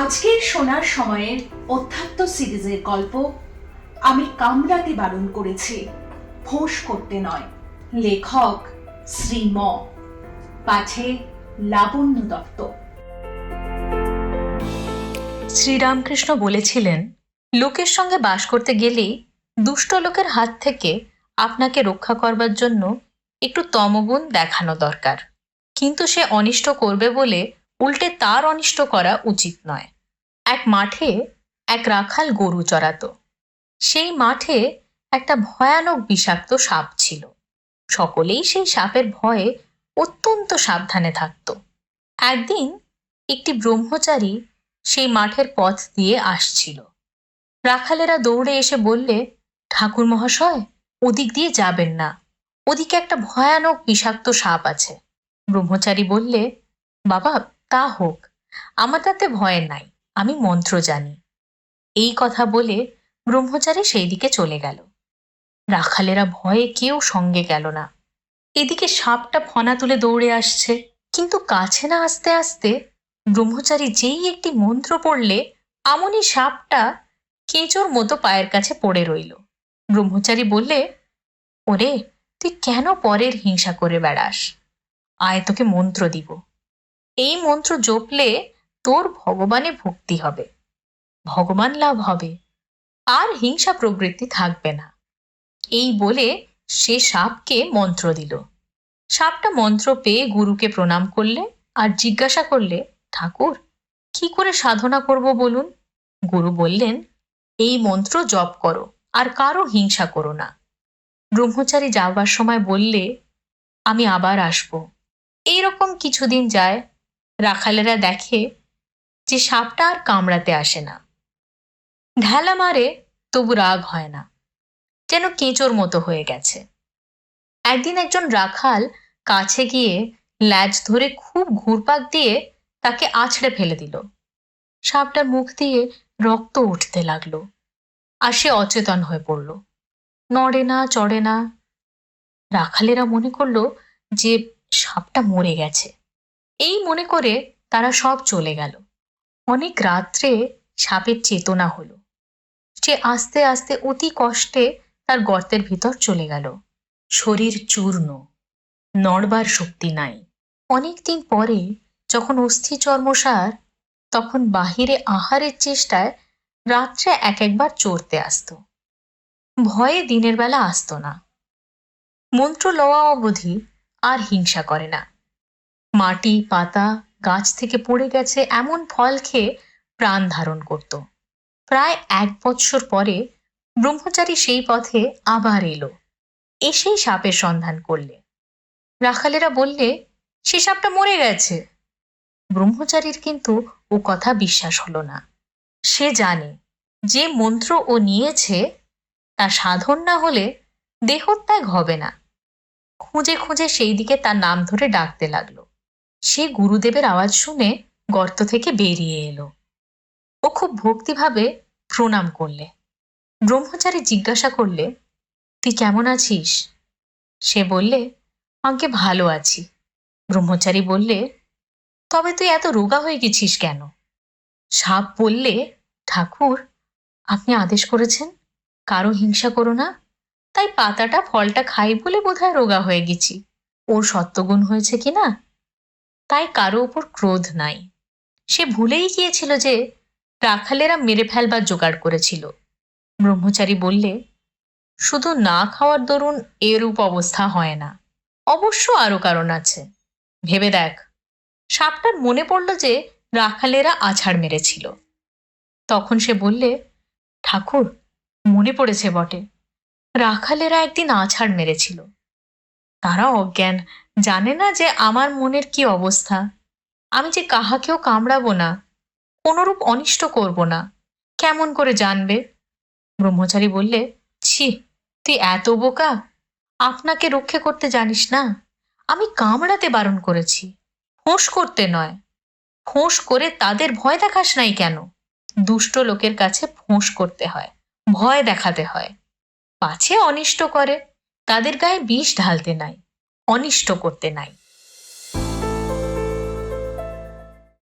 আজকের শোনার সময়ের অধ্যাত্ম সিরিজের গল্প আমি কামড়াতে বারণ করেছি, ফোঁস করতে নয়। লেখক শ্রী ম, পাঠে লাবণ্য দত্ত। শ্রীরামকৃষ্ণ বলেছিলেন, লোকের সঙ্গে বাস করতে গেলেই দুষ্ট লোকের হাত থেকে আপনাকে রক্ষা করবার জন্য একটু তমগুণ দেখানো দরকার, কিন্তু সে অনিষ্ট করবে বলে উল্টে তার অনিষ্ট করা উচিত নয়। এক মাঠে এক রাখাল গরু চড়াতো। সেই মাঠে একটা ভয়ানক বিষাক্ত সাপ ছিল। সকলেই সেই সাপের ভয়ে অত্যন্ত সাবধানে থাকত। একদিন একটি ব্রহ্মচারী সেই মাঠের পথ দিয়ে আসছিল। রাখালেরা দৌড়ে এসে বললে, ঠাকুর মহাশয়, ওদিক দিয়ে যাবেন না, ওদিকে একটা ভয়ানক বিষাক্ত সাপ আছে। ব্রহ্মচারী বললে, বাবা, তা হোক, আমার তাতে ভয় নাই, আমি মন্ত্র জানি। এই কথা বলে ব্রহ্মচারী সেই দিকে চলে গেল। রাখালেরা ভয়ে কেউ সঙ্গে গেল না। এদিকে সাপটা ফনা তুলে দৌড়ে আসছে, কিন্তু কাছে না আসতে আসতে ব্রহ্মচারী যেই একটি মন্ত্র পড়লে আমনি সাপটা কেঁচোর মতো পায়ের কাছে পড়ে রইল। ব্রহ্মচারী বললে, ওরে, তুই কেন পরের হিংসা করে বেড়াস? আয়, তোকে মন্ত্র দিব। এই মন্ত্র জপলে তোর ভগবানে ভক্তি হবে, ভগবান লাভ হবে, আর হিংসা প্রবৃত্তি থাকবে না। এই বলে সে সাপকে মন্ত্র দিল। সাপটা মন্ত্র পেয়ে গুরুকে প্রণাম করলে আর জিজ্ঞাসা করলে, ঠাকুর, কি করে সাধনা করব বলুন? গুরু বললেন, এই মন্ত্র জপ করো আর কারো হিংসা করো না। ব্রহ্মচারী যাওয়ার সময় বললে, আমি আবার আসব। এইরকম কিছুদিন যায়। রাখালেরা দেখে যে সাপটা আর কামড়াতে আসে না। ঢেলা মারে, তবু রাগ হয় না, যেন কেঁচোর মতো হয়ে গেছে। একদিন একজন রাখাল কাছে গিয়ে ল্যাজ ধরে খুব ঘুরপাক দিয়ে তাকে আছড়ে ফেলে দিল। সাপটার মুখ দিয়ে রক্ত উঠতে লাগলো, আর সে অচেতন হয়ে পড়ল, নড়ে না, চড়ে না। রাখালেরা মনে করলো যে সাপটা মরে গেছে। এই মনে করে তারা সব চলে গেল। অনেক রাত্রে সাপের চেতনা হলো। সে আস্তে আস্তে অতি কষ্টে তার গর্তের ভিতর চলে গেল। শরীর চূর্ণ, নড়বার শক্তি নাই। অনেকদিন পরে যখন অস্থি চর্মসার, তখন বাহিরে আহারের চেষ্টায় রাত্রে একবার চড়তে আসতো। ভয়ে দিনের বেলা আসতো না। মন্ত্র লওয়া অবধি আর হিংসা করে না। মাটি, পাতা, গাছ থেকে পড়ে গেছে এমন ফল খেয়ে প্রাণ ধারণ করত। প্রায় 1 বৎসর পরে ব্রহ্মচারী সেই পথে আবার এলো। এসেই সাপের সন্ধান করলে। রাখালেরা বললে, সে সাপটা মরে গেছে। ব্রহ্মচারীর কিন্তু ও কথা বিশ্বাস হলো না। সে জানে যে মন্ত্র ও নিয়েছে তা সাধন না হলে দেহত্যাগ হবে না। খুঁজে খুঁজে সেই দিকে তার নাম ধরে ডাকতে লাগলো। সে গুরুদেবের আওয়াজ শুনে গর্ত থেকে বেরিয়ে এলো। ও খুব ভক্তিভাবে প্রণাম করলে। ব্রহ্মচারী জিজ্ঞাসা করলে, তুই কেমন আছিস? সে বললে, আজ্ঞে ভালো আছি। ব্রহ্মচারী বললে, তবে তুই এত রোগা হয়ে গেছিস কেন? সাপ বললে, ঠাকুর, আপনি আদেশ করেছেন কারো হিংসা করো না, তাই পাতাটা ফলটা খাই বলে বোধহয় রোগা হয়ে গেছি। ওর সত্যগুণ হয়েছে কিনা, তাই কারো উপর ক্রোধ নাই। সে ভুলেই গিয়েছিল যে রাখালেরা মেরে ফেলবার জোগাড় করেছিল। ব্রহ্মচারী বললে, শুধু না খাওয়ার দরুন এরূপ অবস্থা হয় না, অবশ্য আরো কারণ আছে। ভেবে দেখ। সাপটার মনে পড়ল যে রাখালেরা আছাড় মেরেছিল। তখন সে বললে, ঠাকুর, মনে পড়েছে বটে, রাখালেরা একদিন আছাড় মেরেছিল। তারা অজ্ঞান, জানে না যে আমার মনের কি অবস্থা। আমি যে কাহাকেও কামড়াবো না, কোনরূপ অনিষ্ট করব না, কেমন করে জানবে? ব্রহ্মচারী বললে, ছি, তুই এত বোকা, আপনাকে রক্ষে করতে জানিস না? আমি কামড়াতে বারণ করেছি, ফোঁস করতে নয়। ফোঁস করে তাদের ভয় দেখাস নাই কেন? দুষ্ট লোকের কাছে ফোঁস করতে হয়, ভয় দেখাতে হয়। পাছে অনিষ্ট করে, তাদের গায়ে বিষ ঢালতে নাই, অনিষ্ট করতে নাই।